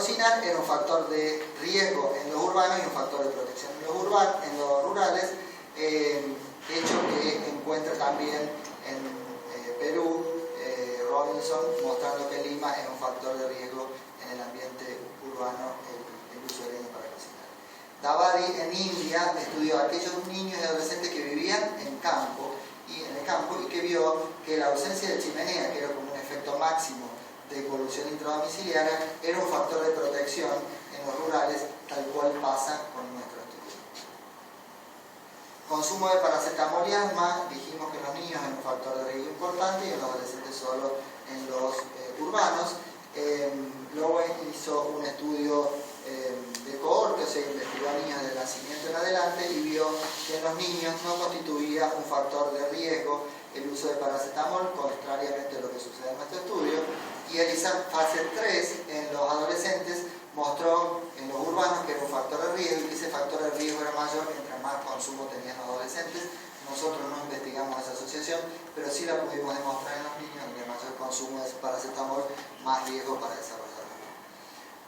cocinar era un factor de riesgo en los urbanos y un factor de protección en los rurales, hecho que encuentra también en Perú Robinson, mostrando que Lima es un factor de riesgo en el ambiente urbano el uso de leña para cocinar. Dabadi en India estudió a aquellos niños y adolescentes que vivían en el campo y que vio que la ausencia de chimenea, que era como un efecto máximo de polución intradomiciliaria, era un factor de protección en los rurales, tal cual pasa con nuestro estudio. Consumo de paracetamol y asma, dijimos que en los niños es un factor de riesgo importante y en los adolescentes solo en los urbanos. Lowen hizo un estudio de cohorte, o sea, investigó a niños de nacimiento en adelante y vio que en los niños no constituía un factor de riesgo el uso de paracetamol, contrariamente a lo que sucede en nuestro estudio. Y el ISAC fase 3 en los adolescentes mostró en los urbanos que era un factor de riesgo y que ese factor de riesgo era mayor mientras más consumo tenían los adolescentes. Nosotros no investigamos esa asociación, pero sí la pudimos demostrar en los niños, que mayor consumo de paracetamol, más riesgo para desarrollar.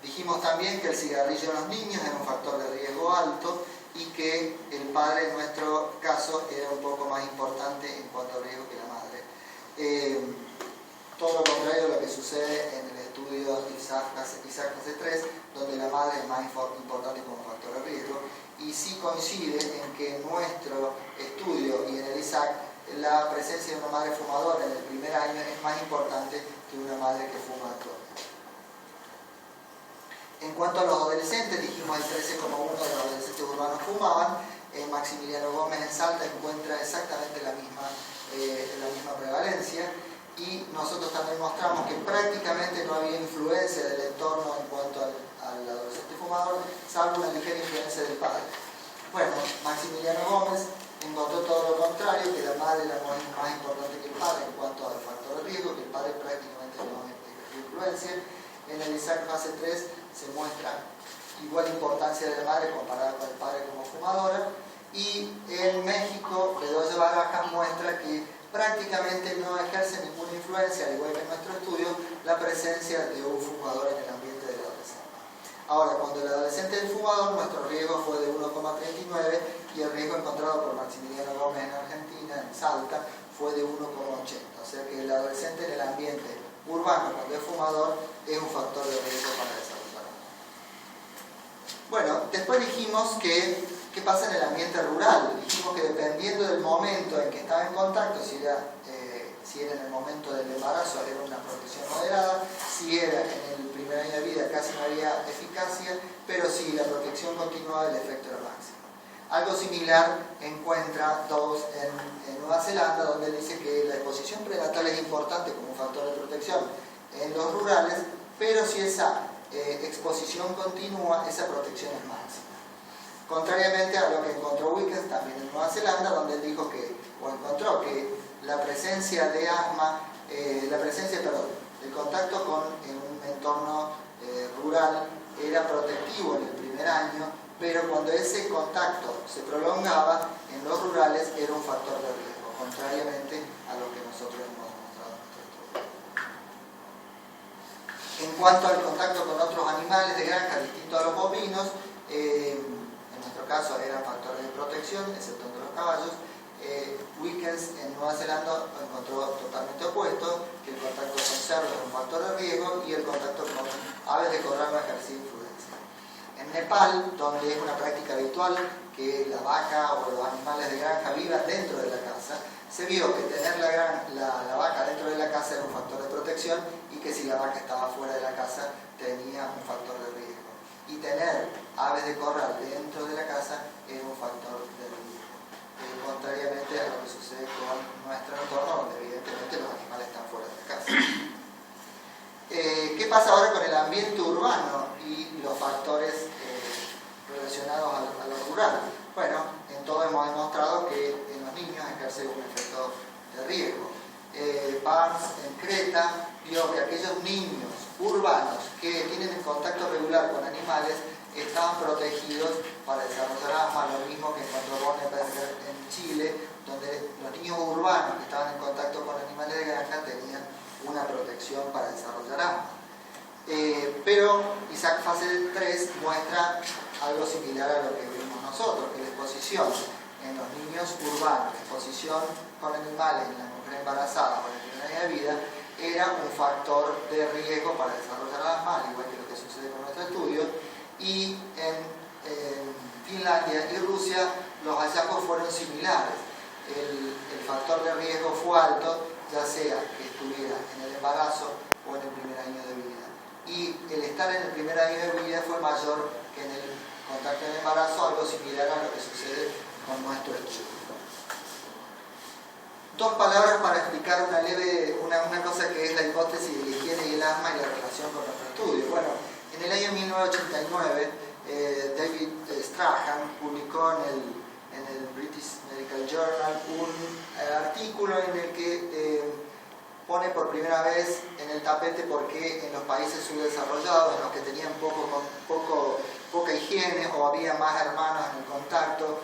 Dijimos también que el cigarrillo en los niños era un factor de riesgo alto y que el padre en nuestro caso era un poco más importante en cuanto al riesgo que la madre. Todo lo contrario a lo que sucede en el estudio ISAC fase 3, donde la madre es más importante como factor de riesgo, y sí coincide en que en nuestro estudio y en el ISAC la presencia de una madre fumadora en el primer año es más importante que una madre que fuma actualmente. En cuanto a los adolescentes, dijimos el 13,1% de los adolescentes urbanos fumaban. Maximiliano Gómez en Salta encuentra exactamente la misma prevalencia. Y nosotros también mostramos que prácticamente no había influencia del entorno en cuanto al adolescente fumador, salvo una ligera influencia del padre. Bueno, Maximiliano Gómez encontró todo lo contrario, que la madre era más importante que el padre en cuanto al factor de riesgo, que el padre prácticamente no ejerció influencia. En el ISAC fase 3 se muestra igual importancia de la madre comparada con el padre como fumadora. Y en México, Bedoya Barajas muestra que prácticamente no ejerce ninguna influencia, al igual que en nuestro estudio, la presencia de un fumador en el ambiente del adolescente. Ahora, cuando el adolescente es el fumador, nuestro riesgo fue de 1,39 y el riesgo encontrado por Maximiliano Gómez en Argentina, en Salta, fue de 1,80. O sea que el adolescente en el ambiente urbano, cuando es fumador, es un factor de riesgo para desarrollar. Bueno, después dijimos que ¿qué pasa en el ambiente rural? Dijimos que dependiendo del momento en que estaba en contacto, si era en el momento del embarazo, era una protección moderada, si era en el primer año de vida, casi no había eficacia, pero si la protección continuaba, el efecto era máximo. Algo similar encuentra Dawes en Nueva Zelanda, donde dice que la exposición prenatal es importante como un factor de protección en los rurales, pero si esa exposición continúa, esa protección es máxima. Contrariamente a lo que encontró Wickens también en Nueva Zelanda, donde él dijo encontró que la presencia de asma, el contacto en un entorno rural era protectivo en el primer año, pero cuando ese contacto se prolongaba en los rurales era un factor de riesgo, contrariamente a lo que nosotros hemos mostrado en nuestro estudio. En cuanto al contacto con otros animales de granja distintos a los bovinos, en nuestro caso eran factores de protección, excepto entre los caballos. Wickens en Nueva Zelanda encontró totalmente opuesto, que el contacto con cerdos es un factor de riesgo y el contacto con aves de corral no ejercía influencia. En Nepal, donde es una práctica habitual que la vaca o los animales de granja vivan dentro de la casa, se vio que tener la vaca dentro de la casa era un factor de protección y que si la vaca estaba fuera de la casa tenía un factor de riesgo. Y tener aves de corral dentro de la casa era un factor de riesgo. Contrariamente a lo que sucede con nuestro entorno, donde evidentemente los animales están fuera de la casa. ¿Qué pasa ahora con el ambiente urbano y los factores relacionados a lo rural? Bueno, en todo hemos demostrado que en los niños ejerce un efecto de riesgo. Barnes en Creta vio que aquellos niños urbanos que tienen contacto regular con animales estaban protegidos para desarrollar asma, lo mismo que encontró Bonneberger en Chile, donde los niños urbanos que estaban en contacto con animales de granja tenían una protección para desarrollar asma. Pero Isaac fase 3 muestra algo similar a lo que vimos nosotros, que la exposición en los niños urbanos, la exposición con animales en la mujer embarazada o en el primer año de vida, era un factor de riesgo para desarrollar asma, al igual que lo que sucede con nuestro estudio, y en Finlandia y Rusia los hallazgos fueron similares. El factor de riesgo fue alto, ya sea que estuviera en el embarazo o en el primer año de vida. Y el estar en el primer año de vida fue mayor que en el contacto de embarazo, algo similar a lo que sucede con nuestro estudio. Dos palabras para explicar una cosa que es la hipótesis de la higiene y el asma y la relación con nuestro estudio. Bueno, en el año 1989, David Strahan publicó en el British Medical Journal un artículo en el que pone por primera vez en el tapete por qué en los países subdesarrollados, en los que tenían poca higiene o había más hermanos en el contacto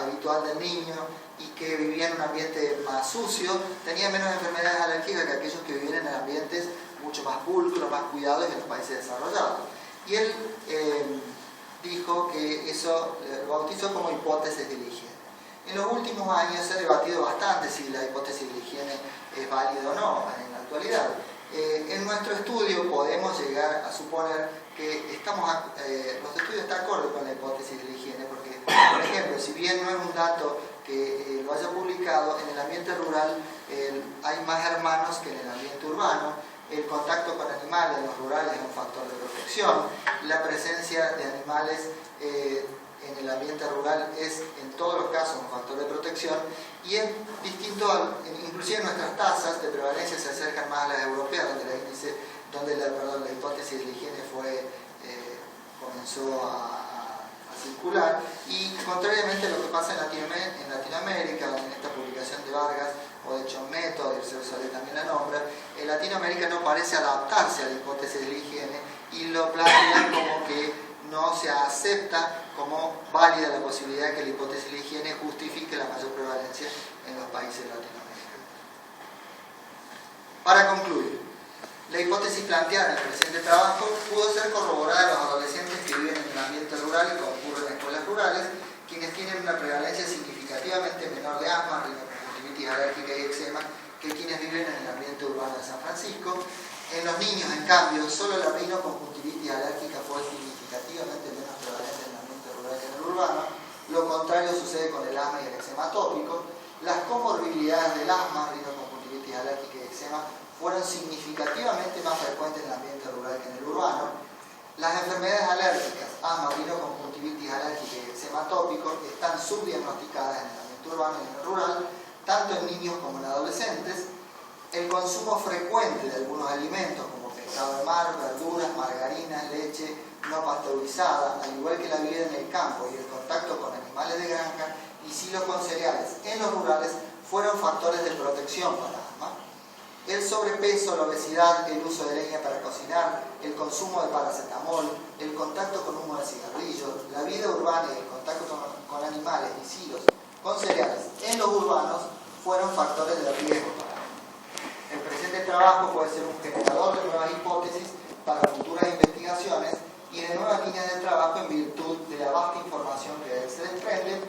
habitual del niño y que vivían en un ambiente más sucio, tenían menos enfermedades alérgicas que aquellos que vivían en ambientes mucho más pulcros, más cuidados en los países desarrollados. Y él dijo que eso lo bautizó como hipótesis de la higiene. En los últimos años se ha debatido bastante si la hipótesis de la higiene es válida o no en la actualidad. En nuestro estudio podemos llegar a suponer que los estudios están acorde con la hipótesis de la higiene, porque, por ejemplo, si bien no es un dato que lo haya publicado, en el ambiente rural hay más hermanos que en el ambiente urbano. El contacto con animales en los rurales es un factor de protección. La presencia de animales en el ambiente rural es en todos los casos un factor de protección, y es distinto, inclusive nuestras tasas de prevalencia se acercan más a las europeas, donde la hipótesis de la higiene comenzó a circular, y contrariamente a lo que pasa en Latinoamérica, en esta publicación de Vargas o de Chommeto, de Solé también la nombra, en Latinoamérica no parece adaptarse a la hipótesis de la higiene y lo plantean como que no se acepta como válida la posibilidad de que la hipótesis de la higiene justifique la mayor prevalencia en los países latinoamericanos. Para concluir, la hipótesis planteada en el presente trabajo pudo ser corroborada en los adolescentes que viven en el ambiente rural y concurren a escuelas rurales, quienes tienen una prevalencia significativamente menor de asma, rinoconjuntivitis alérgica y eczema que quienes viven en el ambiente urbano de San Francisco. En los niños, en cambio, solo la rinoconjuntivitis alérgica fue significativamente menos prevalente en el ambiente rural que en el urbano. Lo contrario sucede con el asma y el eczema atópico. Las comorbilidades del asma, rinoconjuntivitis alérgica y eczema fueron significativamente más frecuentes en el ambiente rural que en el urbano. Las enfermedades alérgicas, asma, rinoconjuntivitis alérgica y eczema atópico, están subdiagnosticadas en el ambiente urbano y en el rural, tanto en niños como en adolescentes. El consumo frecuente de algunos alimentos como pescado de mar, verduras, margarinas, leche no pasteurizada, al igual que la vida en el campo y el contacto con animales de granja y silos con cereales en los rurales fueron factores de protección para asma. El sobrepeso, la obesidad, el uso de leña para cocinar, el consumo de paracetamol, el contacto con humo de cigarrillos, la vida urbana y el contacto con animales y silos con cereales en los urbanos fueron factores de riesgo para asma. El presente trabajo puede ser un generador de nuevas hipótesis para futuras investigaciones y de nuevas líneas de trabajo en virtud de la vasta información que de él se desprende,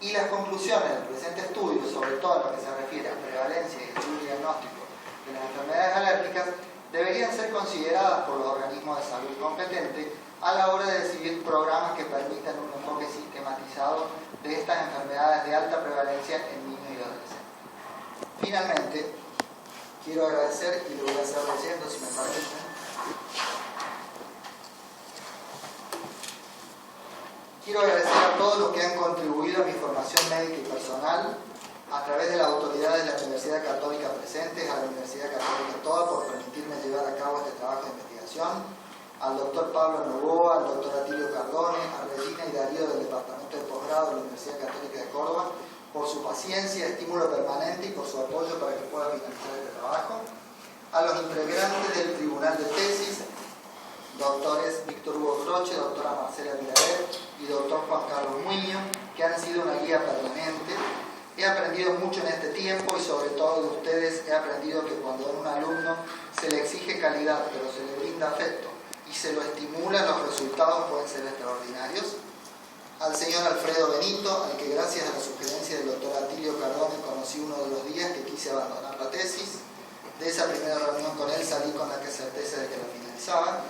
y las conclusiones del presente estudio, sobre todo en lo que se refiere a prevalencia y estudio diagnóstico de las enfermedades alérgicas, deberían ser consideradas por los organismos de salud competentes a la hora de decidir programas que permitan un enfoque sistematizado de estas enfermedades de alta prevalencia en niños y adolescentes. Finalmente, quiero agradecer, y lo voy a hacer leyendo si me permiten. Quiero agradecer a todos los que han contribuido a mi formación médica y personal, a través de las autoridades de la Universidad Católica presentes, a la Universidad Católica toda por permitirme llevar a cabo este trabajo de investigación, al doctor Pablo Novoa, al doctor Atilio Cardone, a Regina y Darío del Departamento de Posgrado de la Universidad Católica de Córdoba, por su paciencia, estímulo permanente y por su apoyo para que pueda finalizar este trabajo, a los integrantes del Tribunal de Tesis, doctores Víctor Hugo Croce, doctora Marcela Vilaret y doctor Juan Carlos Muñoz, que han sido una guía permanente. He aprendido mucho en este tiempo y sobre todo de ustedes he aprendido que cuando a un alumno se le exige calidad pero se le brinda afecto y se lo estimula, los resultados pueden ser extraordinarios. Al señor Alfredo Benito, al que gracias a la sugerencia del doctor Atilio Cardone conocí uno de los días que quise abandonar la tesis. De esa primera reunión con él salí con la certeza de que la finalizaba.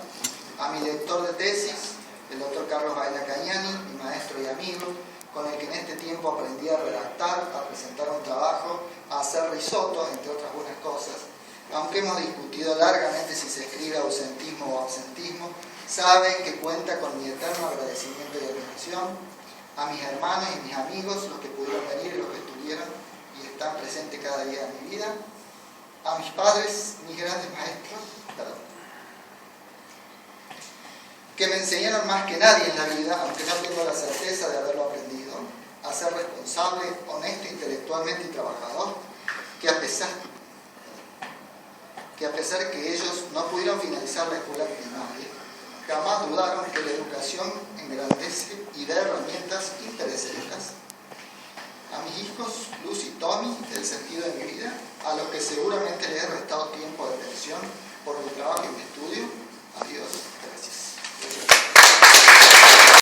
A mi lector de tesis, el doctor Carlos Baena Cañani, mi maestro y amigo, con el que en este tiempo aprendí a redactar, a presentar un trabajo, a hacer risotto, entre otras buenas cosas. Aunque hemos discutido largamente si se escribe ausentismo o absentismo, saben que cuenta con mi eterno agradecimiento y admiración. A mis hermanos y mis amigos, los que pudieron venir y los que estuvieron y están presentes cada día de mi vida. A mis padres, mis grandes maestros, que me enseñaron más que nadie en la vida, aunque no tengo la certeza de haberlo aprendido, a ser responsable, honesto intelectualmente y trabajador, que a pesar que ellos no pudieron finalizar la escuela primaria, jamás dudaron que la educación engrandece y da herramientas imperecederas. A mis hijos, Luz y Tommy, del sentido de mi vida, a los que seguramente les he